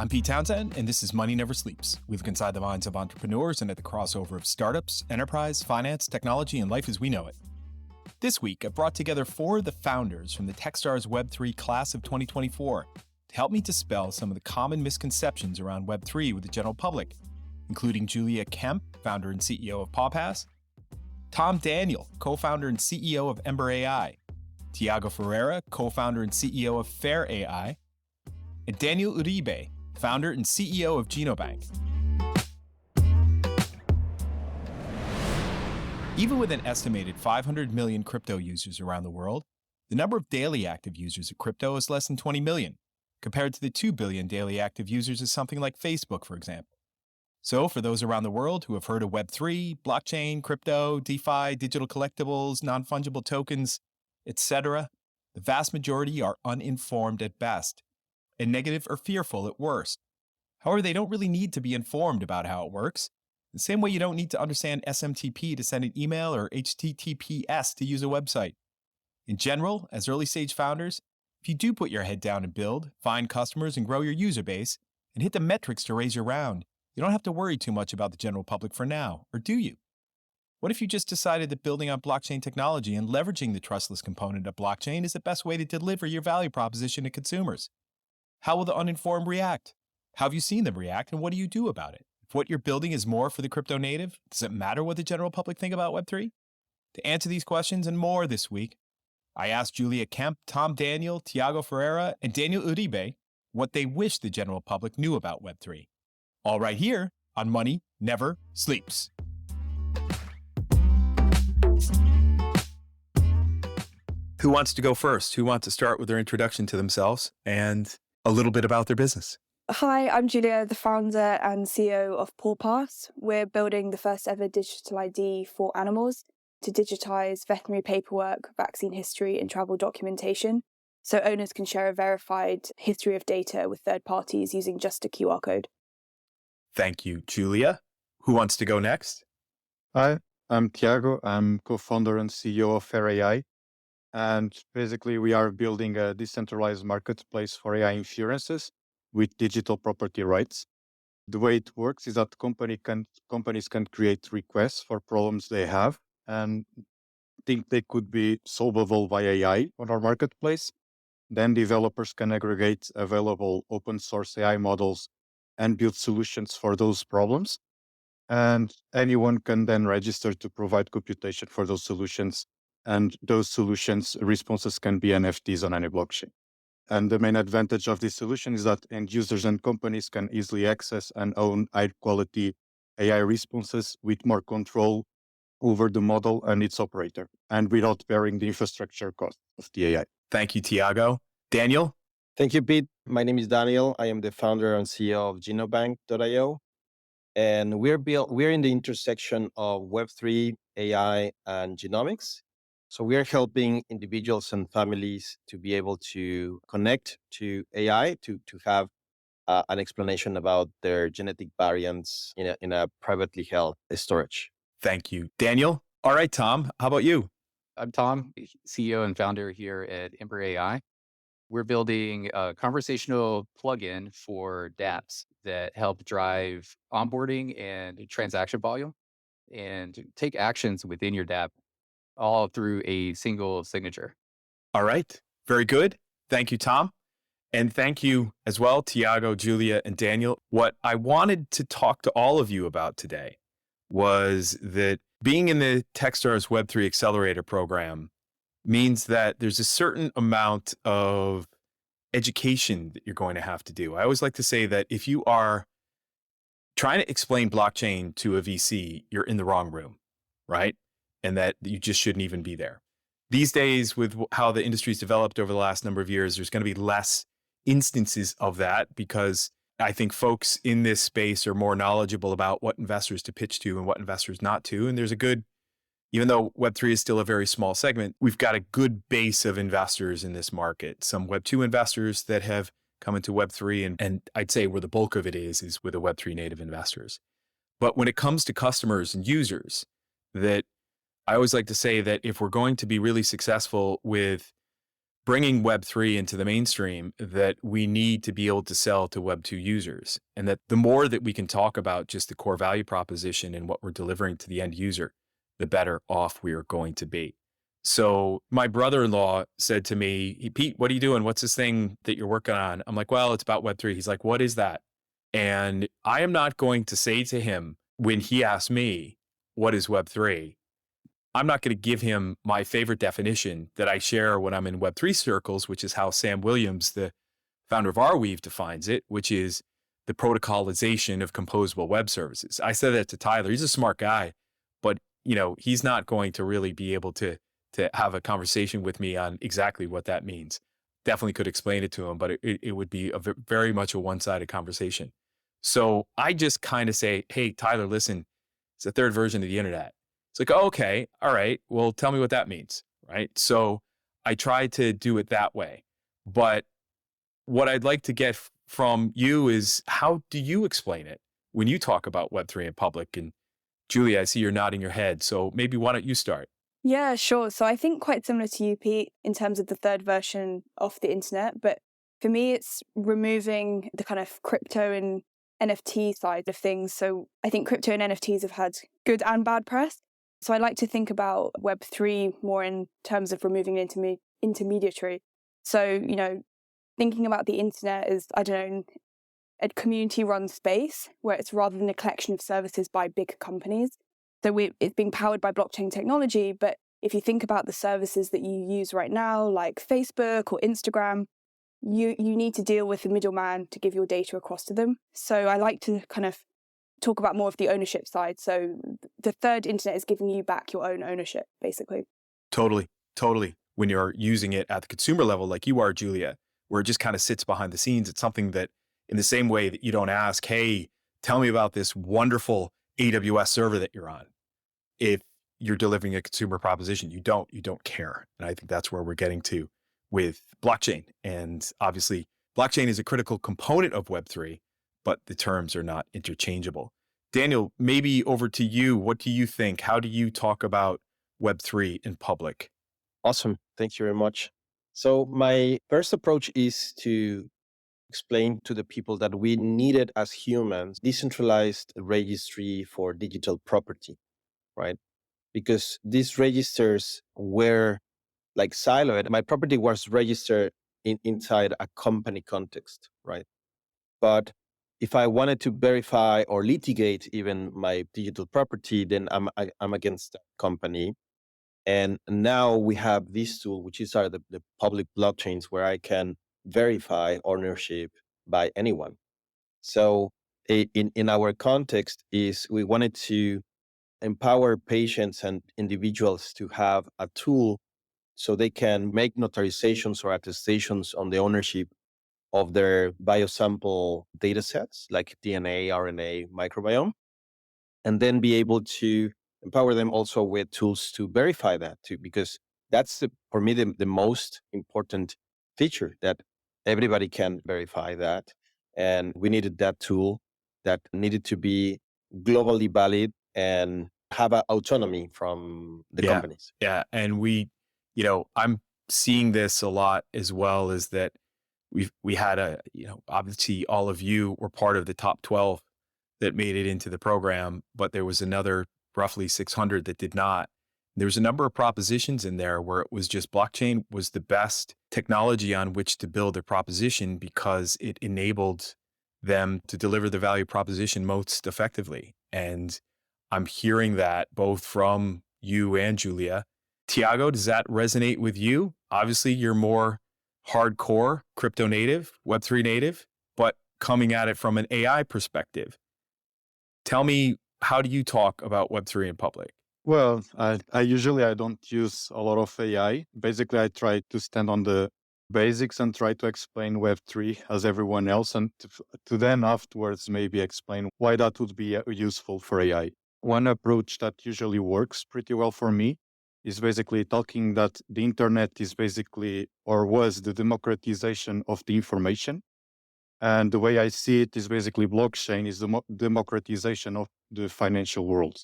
I'm Pete Townsend, and this is Money Never Sleeps. We look inside the minds of entrepreneurs and at the crossover of startups, enterprise, finance, technology, and life as we know it. This week, I've brought together 4 of the founders from the Techstars Web3 class of 2024 to help me dispel some of the common misconceptions around Web3 with the general public, including Julia Kemp, founder and CEO of PawPass, Tom Daniel, co-founder and CEO of Ember AI, Tiago Ferreira, co-founder and CEO of Fair AI, and Daniel Uribe, founder and CEO of Genobank. Even with an estimated 500 million crypto users around the world, the number of daily active users of crypto is less than 20 million, compared to the 2 billion daily active users of something like Facebook, for example. So for those around the world who have heard of Web3, blockchain, crypto, DeFi, digital collectibles, non-fungible tokens, etc., the vast majority are uninformed at best, and negative or fearful at worst. However, they don't really need to be informed about how it works, the same way you don't need to understand SMTP to send an email or HTTPS to use a website. In general, as early-stage founders, if you do put your head down and build, find customers and grow your user base, and hit the metrics to raise your round, you don't have to worry too much about the general public for now, or do you? What if you just decided that building on blockchain technology and leveraging the trustless component of blockchain is the best way to deliver your value proposition to consumers? How will the uninformed react? How have you seen them react, and what do you do about it? If what you're building is more for the crypto native, does it matter what the general public think about Web3? To answer these questions and more this week, I asked Julia Kemp, Tom Daniel, Tiago Ferreira, and Daniel Uribe what they wish the general public knew about Web3. All right here on Money Never Sleeps. Who wants to go first? Who wants to start with their introduction to themselves and a little bit about their business? Hi, I'm Julia, the founder and CEO of PawPass. We're building the first ever digital ID for animals to digitize veterinary paperwork, vaccine history, and travel documentation, so owners can share a verified history of data with third parties using just a QR code. Thank you, Julia. Who wants to go next? Hi, I'm Tiago. I'm co-founder and CEO of Fair AI. And basically, we are building a decentralized marketplace for AI insurances with digital property rights. The way it works is that companies can create requests for problems they have and think they could be solvable via AI on our marketplace. Then developers can aggregate available open source AI models and build solutions for those problems. And anyone can then register to provide computation for those solutions. And those solutions, responses can be NFTs on any blockchain. And the main advantage of this solution is that end users and companies can easily access and own high-quality AI responses with more control over the model and its operator, and without bearing the infrastructure cost of the AI. Thank you, Tiago. Daniel? Thank you, Pete. My name is Daniel. I am the founder and CEO of Genobank.io. And we're in the intersection of Web3, AI, and genomics. So we are helping individuals and families to be able to connect to AI to have an explanation about their genetic variants in a privately held storage. Thank you, Daniel. All right, Tom, how about you? I'm Tom, CEO and founder here at Ember AI. We're building a conversational plugin for dApps that help drive onboarding and transaction volume and take actions within your dApp all through a single signature. All right. Very good. Thank you, Tom. And thank you as well, Tiago, Julia, and Daniel. What I wanted to talk to all of you about today was that being in the Techstars Web3 Accelerator program means that there's a certain amount of education that you're going to have to do. I always like to say that if you are trying to explain blockchain to a VC, you're in the wrong room, right? And that you just shouldn't even be there. These days, with how the industry's developed over the last number of years, there's going to be less instances of that because I think folks in this space are more knowledgeable about what investors to pitch to and what investors not to. And there's a good, even though Web3 is still a very small segment, we've got a good base of investors in this market. Some Web2 investors that have come into Web3, and I'd say where the bulk of it is with the Web3 native investors. But when it comes to customers and users, that I always like to say that if we're going to be really successful with bringing Web3 into the mainstream that we need to be able to sell to Web2 users. And that the more that we can talk about just the core value proposition and what we're delivering to the end user, the better off we are going to be. So my brother-in-law said to me, Pete, what are you doing? What's this thing that you're working on? I'm like, well, it's about Web3. He's like, what is that? And I am not going to say to him when he asks me, what is Web3? I'm not going to give him my favorite definition that I share when I'm in Web3 circles, which is how Sam Williams, the founder of Arweave, defines it, which is the protocolization of composable web services. I said that to Tyler. He's a smart guy, but he's not going to really be able to have a conversation with me on exactly what that means. Definitely could explain it to him, but it would be very much a one-sided conversation. So I just kind of say, hey, Tyler, listen, it's the third version of the internet. It's like, oh, okay, all right, well, tell me what that means, right? So I try to do it that way. But what I'd like to get from you is, how do you explain it when you talk about Web3 in public? And Julia, I see you're nodding your head. So maybe why don't you start? Yeah, sure. So I think quite similar to you, Pete, in terms of the third version of the internet. But for me, it's removing the kind of crypto and NFT side of things. So I think crypto and NFTs have had good and bad press. So I like to think about Web3 more in terms of removing an intermediary. So, thinking about the internet as, I don't know, a community-run space where it's rather than a collection of services by big companies. So it's being powered by blockchain technology, but if you think about the services that you use right now, like Facebook or Instagram, you need to deal with the middleman to give your data across to them. So I like to kind of talk about more of the ownership side. So the third internet is giving you back your own ownership, basically. Totally. When you're using it at the consumer level, like you are, Julia, where it just kind of sits behind the scenes, it's something that, in the same way that you don't ask, hey, tell me about this wonderful AWS server that you're on. If you're delivering a consumer proposition, you don't care. And I think that's where we're getting to with blockchain. And obviously, blockchain is a critical component of Web3, but the terms are not interchangeable. Daniel, maybe over to you. What do you think? How do you talk about Web3 in public? Awesome. Thank you very much. So my first approach is to explain to the people that we needed as humans decentralized registry for digital property, right? Because these registers were like siloed. My property was registered inside a company context, right? But if I wanted to verify or litigate even my digital property, then I'm against that company. And now we have this tool, which is the public blockchains, where I can verify ownership by anyone. So in our context is we wanted to empower patients and individuals to have a tool so they can make notarizations or attestations on the ownership of their biosample data sets like DNA, RNA, microbiome, and then be able to empower them also with tools to verify that too, because that's for me the most important feature, that everybody can verify that. And we needed that tool that needed to be globally valid and have autonomy from the companies. Yeah. And I'm seeing this a lot as well, is that we had obviously all of you were part of the top 12 that made it into the program, but there was another roughly 600 that did not. There was a number of propositions in there where it was just blockchain was the best technology on which to build a proposition because it enabled them to deliver the value proposition most effectively. And I'm hearing that both from you and Julia. Tiago, does that resonate with you? Obviously, you're more hardcore crypto native, Web3 native, but coming at it from an AI perspective. Tell me, how do you talk about Web3 in public? Well, I usually don't use a lot of AI. Basically, I try to stand on the basics and try to explain Web3 as everyone else, and to then afterwards maybe explain why that would be useful for AI. One approach that usually works pretty well for me is basically talking that the internet is basically, or was, the democratization of the information. And the way I see it is basically blockchain is the democratization of the financial world.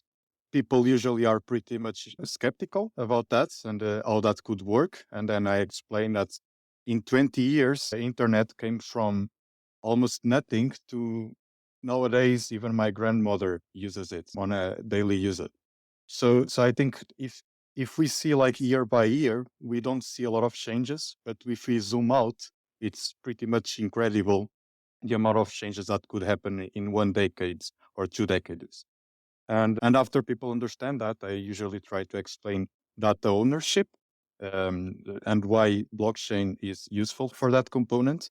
People usually are pretty much skeptical about that and how that could work. And then I explain that in 20 years, the internet came from almost nothing to nowadays, even my grandmother uses it on a daily usage. So I think if we see like year by year, we don't see a lot of changes, but if we zoom out, it's pretty much incredible the amount of changes that could happen in 1 decade or 2 decades. And after people understand that, I usually try to explain data ownership and why blockchain is useful for that component.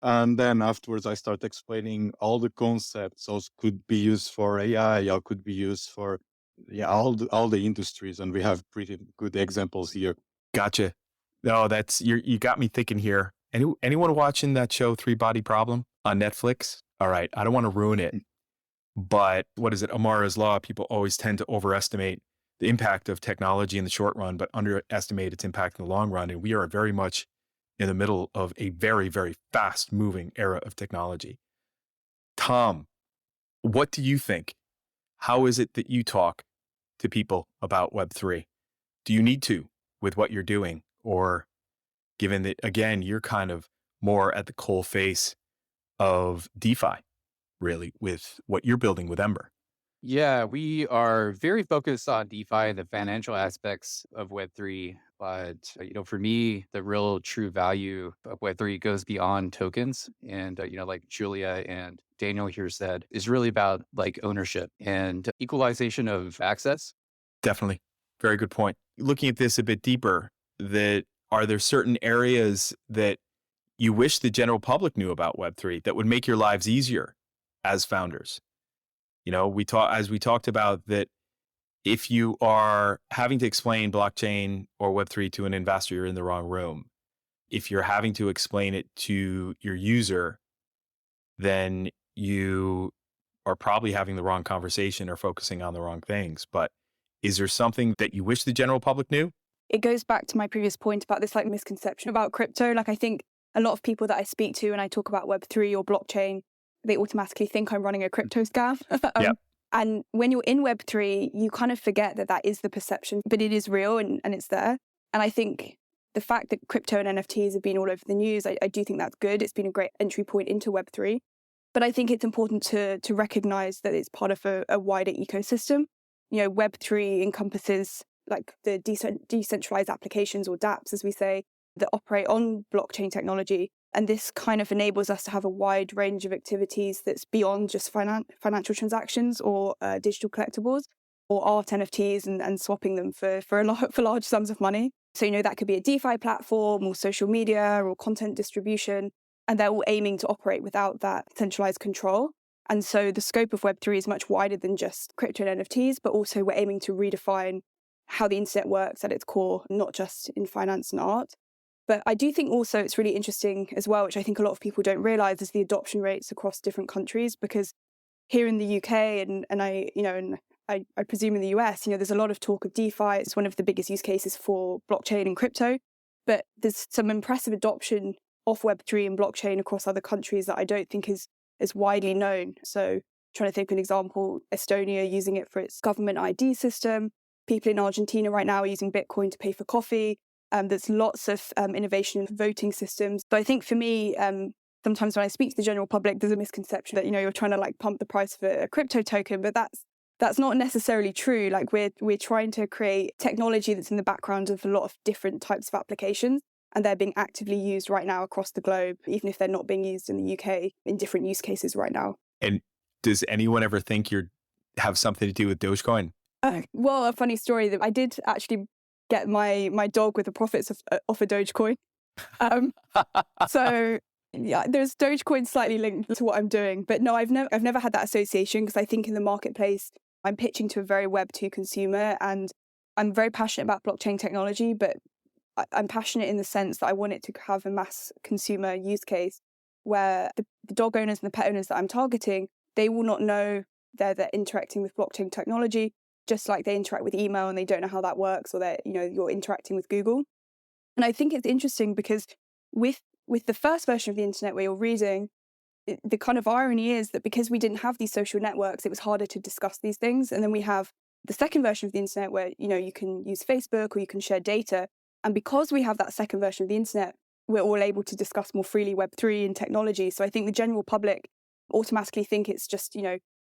And then afterwards, I start explaining all the concepts. So could be used for AI, or could be used for all the industries, and we have pretty good examples here. Gotcha. No, you got me thinking here. Anyone watching that show Three Body Problem on Netflix? All right, I don't want to ruin it, but what is it? Amara's Law. People always tend to overestimate the impact of technology in the short run, but underestimate its impact in the long run. And we are very much in the middle of a very, very fast moving era of technology. Tom, what do you think? How is it that you talk to people about Web3? Do you need to with what you're doing? Or given that, again, you're kind of more at the coal face of DeFi, really, with what you're building with Ember? Yeah, we are very focused on DeFi and the financial aspects of Web3. But, for me, the real true value of Web3 goes beyond tokens. And, like Julia and Daniel here said, is really about like ownership and equalization of access. Definitely. Very good point. Looking at this a bit deeper, are there certain areas that you wish the general public knew about Web3 that would make your lives easier as founders? As we talked about that, if you are having to explain blockchain or Web3 to an investor, you're in the wrong room. If you're having to explain it to your user, then you are probably having the wrong conversation or focusing on the wrong things. But is there something that you wish the general public knew? It goes back to my previous point about this misconception about crypto. I think a lot of people that I speak to when I talk about Web3 or blockchain, they automatically think I'm running a crypto scam. Yep. And when you're in Web3, you kind of forget that is the perception, but it is real and it's there. And I think the fact that crypto and NFTs have been all over the news, I do think that's good. It's been a great entry point into Web3. But I think it's important to recognize that it's part of a wider ecosystem. Web3 encompasses like the decentralized applications, or dApps, as we say, that operate on blockchain technology. And this kind of enables us to have a wide range of activities that's beyond just financial transactions or digital collectibles or art NFTs and swapping them for large sums of money. So, that could be a DeFi platform or social media or content distribution. And they're all aiming to operate without that centralized control. And so the scope of Web3 is much wider than just crypto and NFTs, but also we're aiming to redefine how the internet works at its core, not just in finance and art. But I do think also it's really interesting as well, which I think a lot of people don't realize, is the adoption rates across different countries. Because here in the UK and I presume in the US, there's a lot of talk of DeFi. It's one of the biggest use cases for blockchain and crypto. But there's some impressive adoption of Web3 and blockchain across other countries that I don't think is widely known. So trying to think of an example, Estonia using it for its government ID system. People in Argentina right now are using Bitcoin to pay for coffee. There's lots of innovation in voting systems. But I think for me, sometimes when I speak to the general public, there's a misconception that, you're trying to pump the price of a crypto token, but that's not necessarily true. We're trying to create technology that's in the background of a lot of different types of applications, and they're being actively used right now across the globe, even if they're not being used in the UK in different use cases right now. And does anyone ever think you have something to do with Dogecoin? Well, a funny story that I did actually get my dog with the profits of a Dogecoin. So yeah, there's Dogecoin slightly linked to what I'm doing, but no, I've never had that association, because I think in the marketplace I'm pitching to a very Web2 consumer, and I'm very passionate about blockchain technology, but I'm passionate in the sense that I want it to have a mass consumer use case where the dog owners and the pet owners that I'm targeting, they will not know they're interacting with blockchain technology, just like they interact with email and they don't know how that works, or that you're interacting with Google. And I think it's interesting because with the first version of the internet where you're reading, the kind of irony is that because we didn't have these social networks, it was harder to discuss these things. And then we have the second version of the internet where you can use Facebook or you can share data. And because we have that second version of the internet, we're all able to discuss more freely Web3 and technology. So I think the general public automatically think it's just,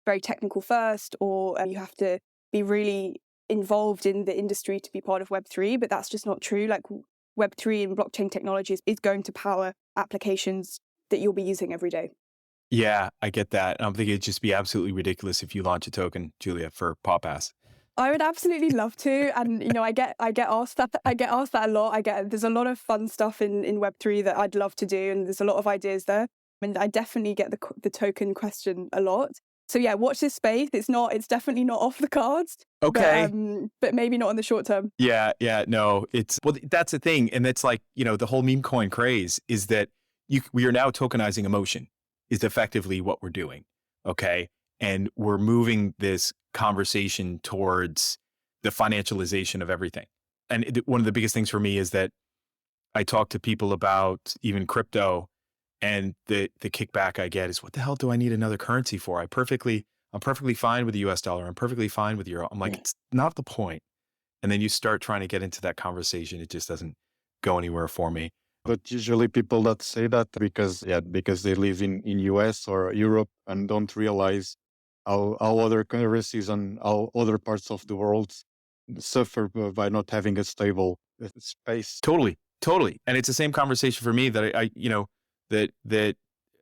very technical first, or you have to be really involved in the industry to be part of Web3, but that's just not true. Like Web3 and blockchain technology is going to power applications that you'll be using every day. Yeah, I get that. I'm thinking it'd just be absolutely ridiculous if you launch a token, Julia, for PawPass. I would absolutely love to, and I get asked that. I get asked that a lot. There's a lot of fun stuff in Web3 that I'd love to do, and there's a lot of ideas there. And I definitely get the token question a lot. So yeah, watch this space. It's definitely not off the cards. Okay. But maybe not in the short term. Yeah, no, that's the thing, and that's like the whole meme coin craze is that we are now tokenizing emotion is effectively what we're doing. Okay, and we're moving this conversation towards the financialization of everything. And one of the biggest things for me is that I talk to people about even crypto, and the kickback I get is, what the hell do I need another currency for? I'm perfectly fine with the US dollar. I'm perfectly fine with euro. I'm like, it's not the point. And then you start trying to get into that conversation. It just doesn't go anywhere for me. But usually people that say that because they live in US or Europe and don't realize how other currencies and how other parts of the world suffer by not having a stable space. Totally. And it's the same conversation for me that I that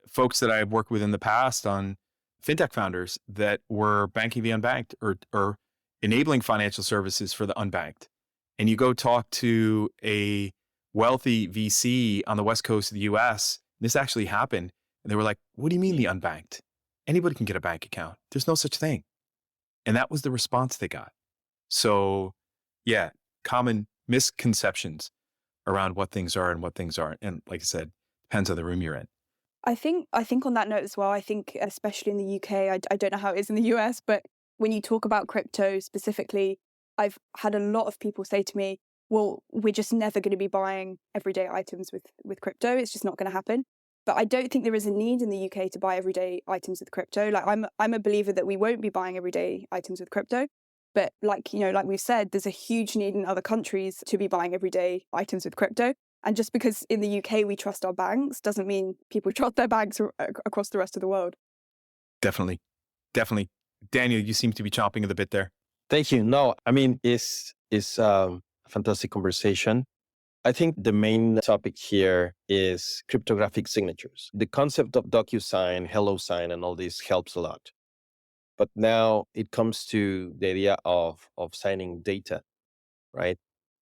folks that I've worked with in the past on fintech founders that were banking the unbanked or enabling financial services for the unbanked. And you go talk to a wealthy VC on the West Coast of the US, this actually happened. And they were like, what do you mean the unbanked? Anybody can get a bank account. There's no such thing. And that was the response they got. So yeah, common misconceptions around what things are and what things aren't. And like I said, depends on the room you're in. I think on that note as well, I think especially in the UK, I don't know how it is in the US, but when you talk about crypto specifically, I've had a lot of people say to me, well, we're just never going to be buying everyday items with crypto. It's just not going to happen. But I don't think there is a need in the UK to buy everyday items with crypto. Like I'm a believer that we won't be buying everyday items with crypto. But like we've said, there's a huge need in other countries to be buying everyday items with crypto. And just because in the UK we trust our banks doesn't mean people trust their banks across the rest of the world. Definitely. Daniel, you seem to be chomping at the bit there. Thank you. No, I mean, it's a fantastic conversation. I think the main topic here is cryptographic signatures. The concept of DocuSign, HelloSign, and all this helps a lot. But now it comes to the idea of signing data, right?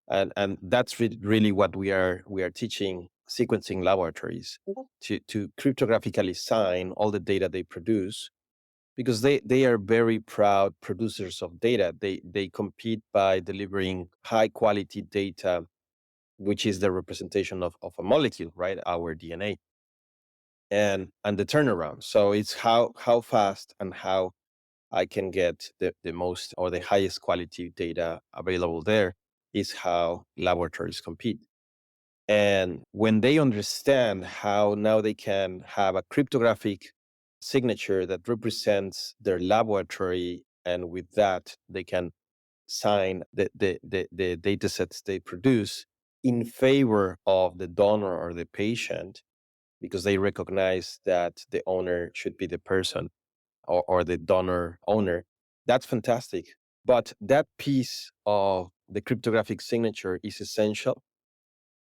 And that's really what we are teaching sequencing laboratories to cryptographically sign all the data they produce, because they are very proud producers of data. They compete by delivering high quality data, which is the representation of a molecule, right? Our DNA. And the turnaround. So it's how fast and how I can get the most or the highest quality data available there is how laboratories compete. And when they understand how now they can have a cryptographic signature that represents their laboratory, and with that, they can sign the data sets they produce in favor of the donor or the patient, because they recognize that the owner should be the person or the donor owner. That's fantastic. But that piece of the cryptographic signature is essential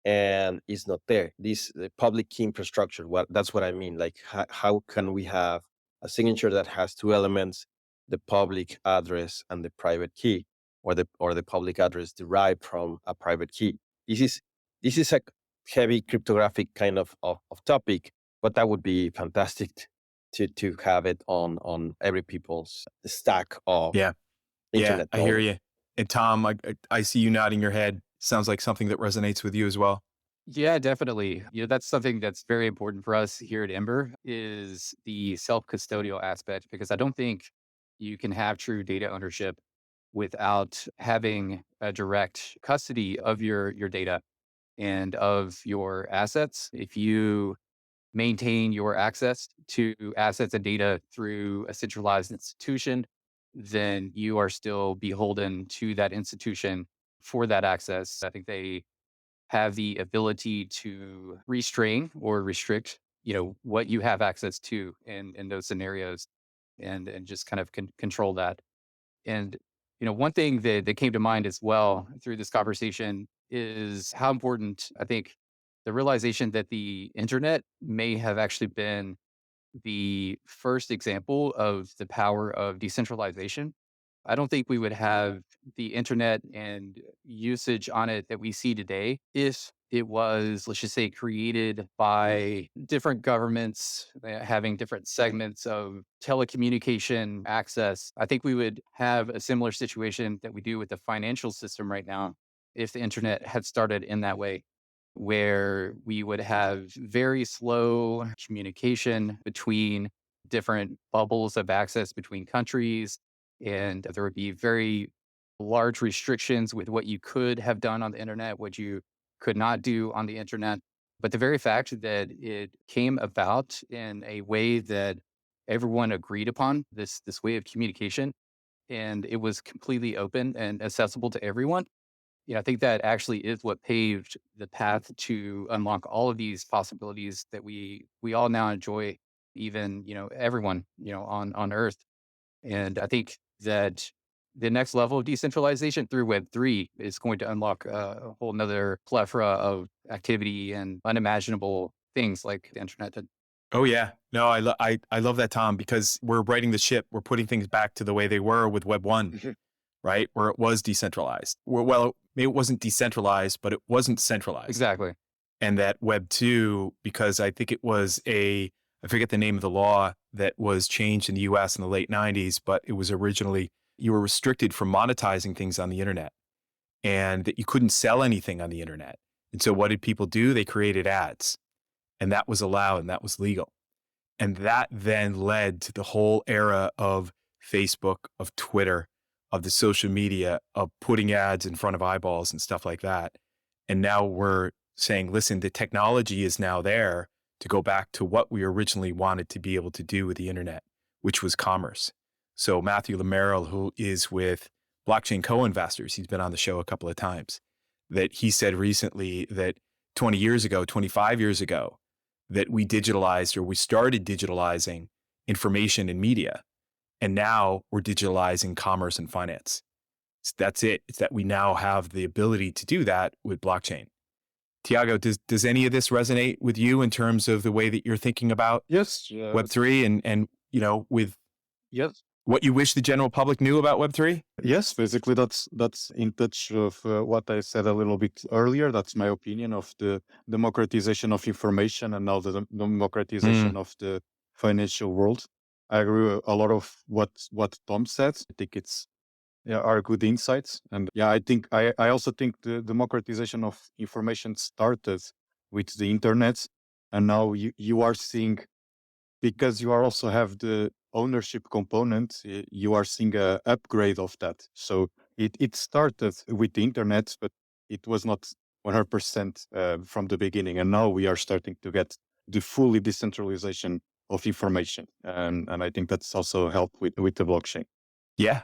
and is not there. The public key infrastructure, that's what I mean. Like how can we have a signature that has two elements, the public address and the private key, or the public address derived from a private key? This is a heavy cryptographic kind of topic, but that would be fantastic to have it on every people's stack of internet. I hear you. And Tom, I see you nodding your head. Sounds like something that resonates with you as well. Yeah, definitely. That's something that's very important for us here at Ember is the self-custodial aspect, because I don't think you can have true data ownership without having a direct custody of your data and of your assets. If you maintain your access to assets and data through a centralized institution, then you are still beholden to that institution for that access. I think they have the ability to restrain or restrict, what you have access to in those scenarios, and just kind of control that. And one thing that came to mind as well through this conversation is how important, I think, the realization that the internet may have actually been the first example of the power of decentralization. I don't think we would have the internet and usage on it that we see today if it was, let's just say, created by different governments having different segments of telecommunication access. I think we would have a similar situation that we do with the financial system right now if the internet had started in that way, where we would have very slow communication between different bubbles of access between countries. And there would be very large restrictions with what you could have done on the internet, what you could not do on the internet. But the very fact that it came about in a way that everyone agreed upon, this way of communication, and it was completely open and accessible to everyone, I think that actually is what paved the path to unlock all of these possibilities that we all now enjoy, even, everyone, on Earth. And I think that the next level of decentralization through Web3 is going to unlock a whole nother plethora of activity and unimaginable things like the internet did. Oh yeah. No, I love that, Tom, because we're righting the ship. We're putting things back to the way they were with Web 1, right? Where it was decentralized. Well, maybe it wasn't decentralized, but it wasn't centralized. Exactly. And that Web 2, because I think it was I forget the name of the law that was changed in the US in the late 90s, but it was originally, you were restricted from monetizing things on the internet, and that you couldn't sell anything on the internet. And so what did people do? They created ads, and that was allowed and that was legal. And that then led to the whole era of Facebook, of Twitter, of the social media, of putting ads in front of eyeballs and stuff like that. And now we're saying, listen, the technology is now there to go back to what we originally wanted to be able to do with the internet, which was commerce. So Matthew Lamerrill, who is with Blockchain Co-Investors, he's been on the show a couple of times, that he said recently that 20 years ago, 25 years ago, that we digitalized, or we started digitalizing information and media. And now we're digitalizing commerce and finance. So that's it. It's that we now have the ability to do that with blockchain. Tiago, does any of this resonate with you in terms of the way that you're thinking about Yes. Web3 and with Yes. what you wish the general public knew about Web3? Yes, basically that's in touch of what I said a little bit earlier. That's my opinion of the democratization of information and now the democratization of the financial world. I agree with a lot of what Tom said. I think it's are good insights. And I also think the democratization of information started with the internet, and now you are seeing, because you are also have the ownership component, you are seeing a upgrade of that. So it started with the internet, but it was not 100% from the beginning. And now we are starting to get the fully decentralization of information. And I think that's also helped with the blockchain. Yeah,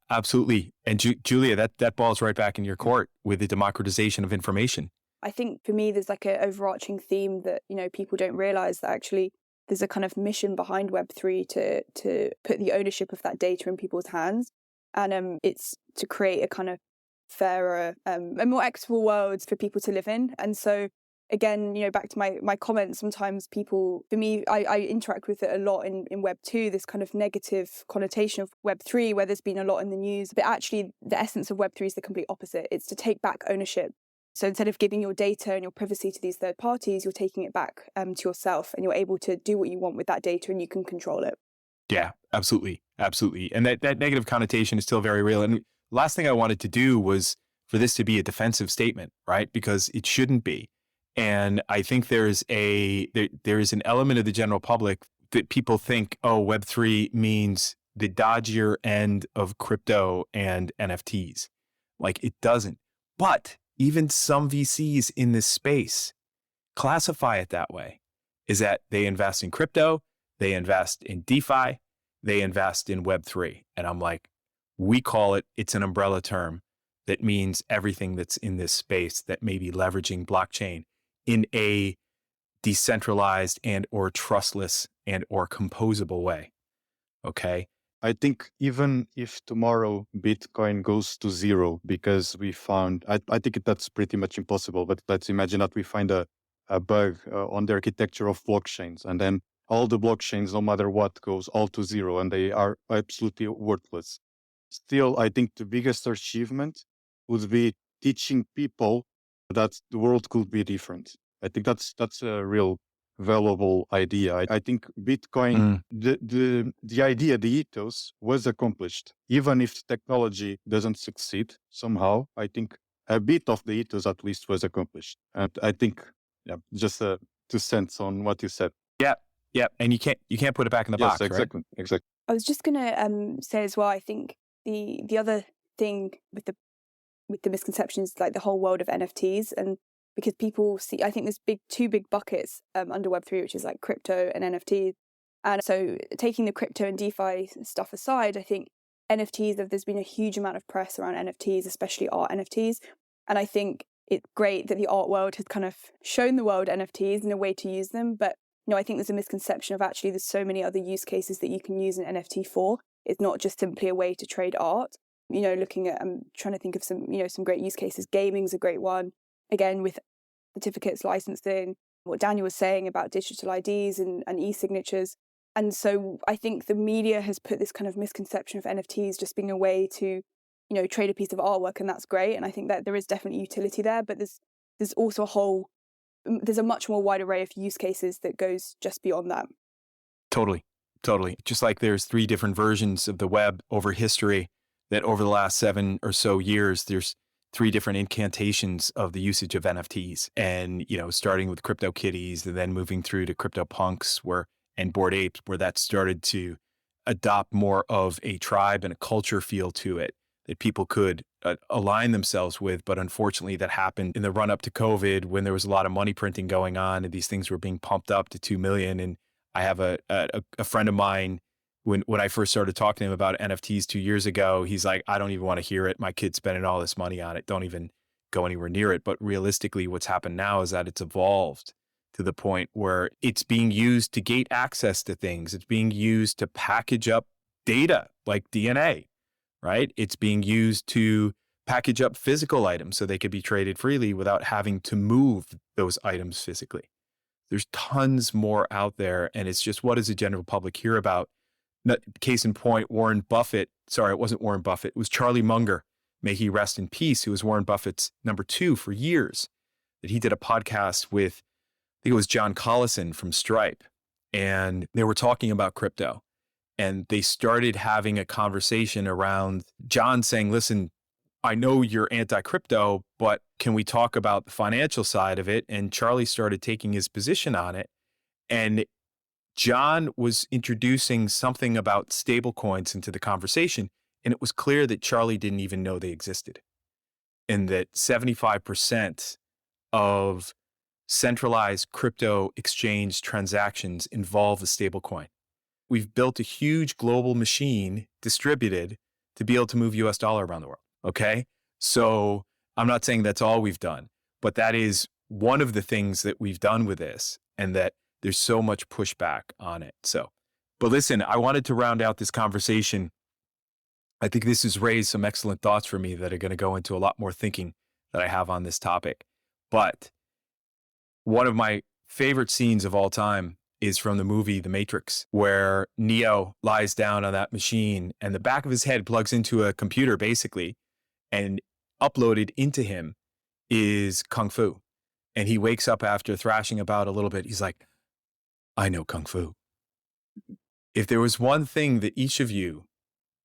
absolutely. And Julia, that ball's right back in your court with the democratization of information. I think for me, there's like an overarching theme that, people don't realize that actually there's a kind of mission behind Web3 to put the ownership of that data in people's hands. And it's to create a kind of fairer, a more equitable world for people to live in. And so, again, back to my comments, sometimes people, for me, I interact with it a lot in Web2, this kind of negative connotation of Web3, where there's been a lot in the news. But actually, the essence of Web3 is the complete opposite. It's to take back ownership. So instead of giving your data and your privacy to these third parties, you're taking it back to yourself, and you're able to do what you want with that data, and you can control it. Yeah, absolutely. Absolutely. And that negative connotation is still very real. And last thing I wanted to do was for this to be a defensive statement, right? Because it shouldn't be. And I think there is an element of the general public that people think, oh, Web3 means the dodgier end of crypto and NFTs. Like, it doesn't. But even some VCs in this space classify it that way, is that they invest in crypto, they invest in DeFi, they invest in Web3. And I'm like, it's an umbrella term that means everything that's in this space that may be leveraging blockchain in a decentralized and or trustless and or composable way. Okay. I think even if tomorrow Bitcoin goes to zero, because we found, I think that's pretty much impossible, but let's imagine that we find a bug on the architecture of blockchains, and then all the blockchains, no matter what, goes all to zero and they are absolutely worthless. Still, I think the biggest achievement would be teaching people that the world could be different. I think that's a real valuable idea. I think Bitcoin, the idea, the ethos was accomplished. Even if technology doesn't succeed somehow, I think a bit of the ethos at least was accomplished. And I think, yeah, just 2 cents on what you said. Yeah. And you can't put it back in the Yes, box, exactly, right? exactly. I was just going to say as well, I think the other thing with the misconceptions, like the whole world of NFTs, and because people see, I think there's two big buckets under Web3, which is like crypto and NFTs. And so taking the crypto and DeFi stuff aside, I think NFTs, there's been a huge amount of press around NFTs, especially art NFTs. And I think it's great that the art world has kind of shown the world NFTs and a way to use them. But I think there's a misconception of actually there's so many other use cases that you can use an NFT for. It's not just simply a way to trade art. Looking at, I'm trying to think of some great use cases. Gaming's a great one. Again, with certificates, licensing, what Daniel was saying about digital IDs and e-signatures. And so I think the media has put this kind of misconception of NFTs just being a way to, trade a piece of artwork, and that's great. And I think that there is definitely utility there, but there's also there's a much more wide array of use cases that goes just beyond that. Totally. Just like there's 3 different versions of the web over history, that over the last 7 or so years, there's 3 different incantations of the usage of NFTs. And, starting with CryptoKitties and then moving through to CryptoPunks and Bored Apes, where that started to adopt more of a tribe and a culture feel to it that people could align themselves with. But unfortunately, that happened in the run up to COVID when there was a lot of money printing going on and these things were being pumped up to 2 million. And I have a friend of mine, when I first started talking to him about NFTs 2 years ago, he's like, I don't even want to hear it. My kid's spending all this money on it. Don't even go anywhere near it. But realistically, what's happened now is that it's evolved to the point where it's being used to gate access to things. It's being used to package up data like DNA, right? It's being used to package up physical items so they could be traded freely without having to move those items physically. There's tons more out there. And it's just, what does the general public hear about? Case in point, Warren Buffett. Sorry, it wasn't Warren Buffett. It was Charlie Munger. May he rest in peace, who was Warren Buffett's number 2 for years. That he did a podcast with, I think it was John Collison from Stripe. And they were talking about crypto. And they started having a conversation around John saying, listen, I know you're anti-crypto, but can we talk about the financial side of it? And Charlie started taking his position on it. And John was introducing something about stablecoins into the conversation, and it was clear that Charlie didn't even know they existed, and that 75% of centralized crypto exchange transactions involve a stablecoin. We've built a huge global machine distributed to be able to move US dollar around the world, okay? So I'm not saying that's all we've done, but that is one of the things that we've done with this, and that there's so much pushback on it. But listen, I wanted to round out this conversation. I think this has raised some excellent thoughts for me that are going to go into a lot more thinking that I have on this topic. But one of my favorite scenes of all time is from the movie The Matrix, where Neo lies down on that machine and the back of his head plugs into a computer basically, and uploaded into him is Kung Fu. And he wakes up after thrashing about a little bit. He's like, I know Kung Fu. If there was one thing that each of you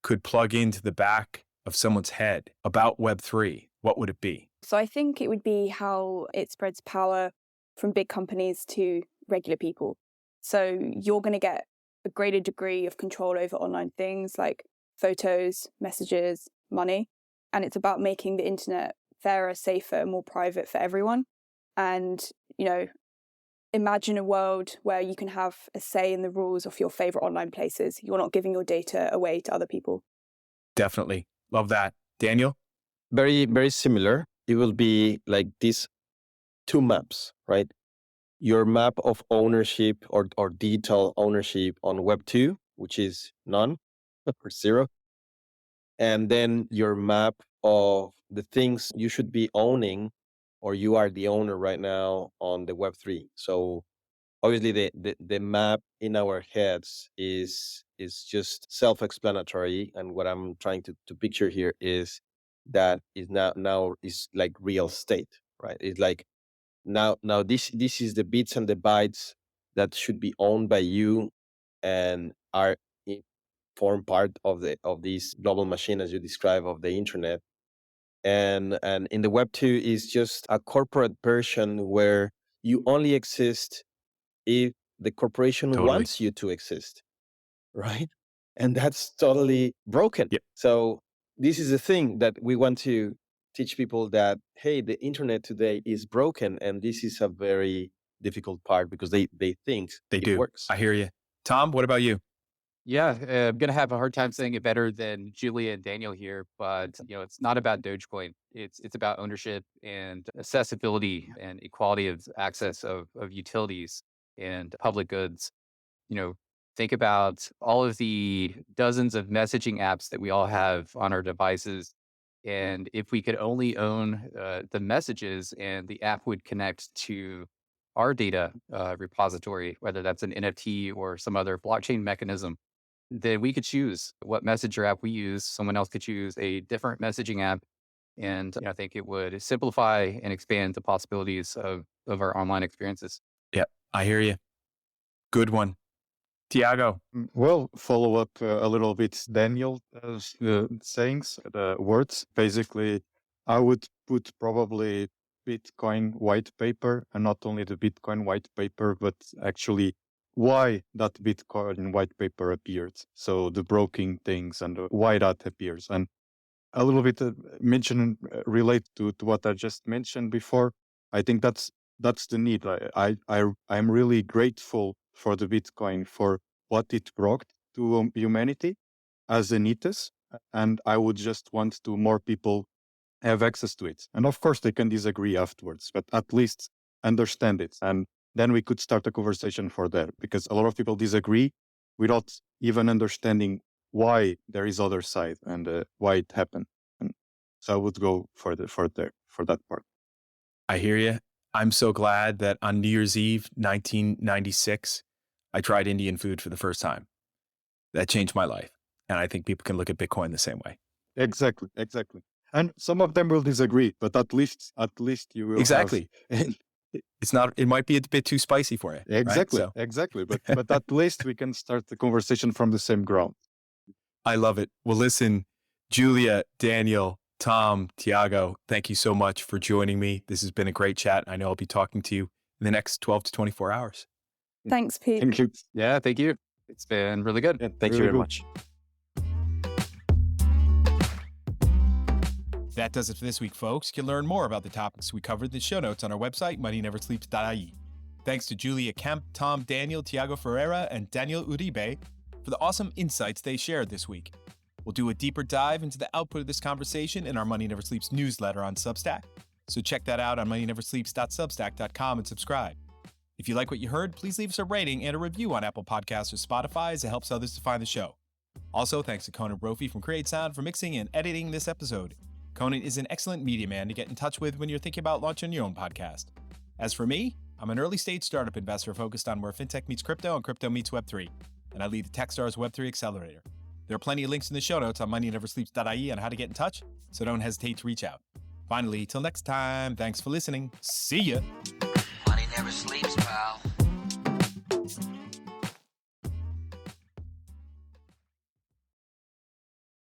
could plug into the back of someone's head about Web3, what would it be? So I think it would be how it spreads power from big companies to regular people. So you're going to get a greater degree of control over online things like photos, messages, money. And it's about making the internet fairer, safer, more private for everyone. And, imagine a world where you can have a say in the rules of your favorite online places. You're not giving your data away to other people. Definitely. Love that. Daniel? Very, very similar. It will be like these two maps, right? Your map of ownership or digital ownership on Web2, which is none or zero. And then your map of the things you should be owning or you are the owner right now on the Web3. So obviously the map in our heads is just self-explanatory. And what I'm trying to picture here is that is now is like real estate, right? It's like now this is the bits and the bytes that should be owned by you and are form part of this global machine as you describe of the internet. And in the Web2 is just a corporate version where you only exist if the corporation Totally. wants you to exist, right? And that's totally broken. Yep. So this is the thing that we want to teach people, that hey, the internet today is broken, and this is a very difficult part because they think They it do. works. I hear you. Tom, what about you? Yeah, I'm gonna have a hard time saying it better than Julia and Daniel here, but it's not about Dogecoin. It's about ownership and accessibility and equality of access of utilities and public goods. You know, think about all of the dozens of messaging apps that we all have on our devices, and if we could only own the messages, and the app would connect to our data repository, whether that's an NFT or some other blockchain mechanism, then we could choose what messenger app we use. Someone else could choose a different messaging app. And I think it would simplify and expand the possibilities of our online experiences. Yep, I hear you. Good one. Tiago. Well, follow up a little bit Daniel sayings, the words. Basically, I would put probably Bitcoin white paper, and not only the Bitcoin white paper, but actually why that Bitcoin white paper appeared. So the broken things and why that appears. And a little bit relate to what I just mentioned before. I think that's the need. I'm really grateful for the Bitcoin for what it brought to humanity as an ethos, and I would just want to more people have access to it. And of course, they can disagree afterwards, but at least understand it, and then we could start a conversation for there. Because a lot of people disagree without even understanding why there is other side and why it happened. And so I would go for that part. I hear you. I'm so glad that on New Year's Eve, 1996, I tried Indian food for the first time. That changed my life. And I think people can look at Bitcoin the same way. Exactly. And some of them will disagree, but at least you will Exactly. have... It might be a bit too spicy for you. Exactly, right? exactly. But at least we can start the conversation from the same ground. I love it. Well, listen, Julia, Daniel, Tom, Tiago, thank you so much for joining me. This has been a great chat. I know I'll be talking to you in the next 12 to 24 hours. Thanks, Pete. Thank you. Yeah, thank you. It's been really good. Yeah, thank you Really very good. much. That does it for this week, folks. You can learn more about the topics we covered in the show notes on our website, moneyneversleeps.ie. Thanks to Julia Kemp, Tom Daniel, Tiago Ferreira, and Daniel Uribe for the awesome insights they shared this week. We'll do a deeper dive into the output of this conversation in our Money Never Sleeps newsletter on Substack. So check that out on moneyneversleeps.substack.com and subscribe. If you like what you heard, please leave us a rating and a review on Apple Podcasts or Spotify, as it helps others to find the show. Also, thanks to Conan Brophy from Create Sound for mixing and editing this episode. Conan is an excellent media man to get in touch with when you're thinking about launching your own podcast. As for me, I'm an early-stage startup investor focused on where fintech meets crypto and crypto meets Web3, and I lead the Techstars Web3 Accelerator. There are plenty of links in the show notes on moneyneversleeps.ie on how to get in touch, so don't hesitate to reach out. Finally, till next time, thanks for listening. See ya! Money never sleeps.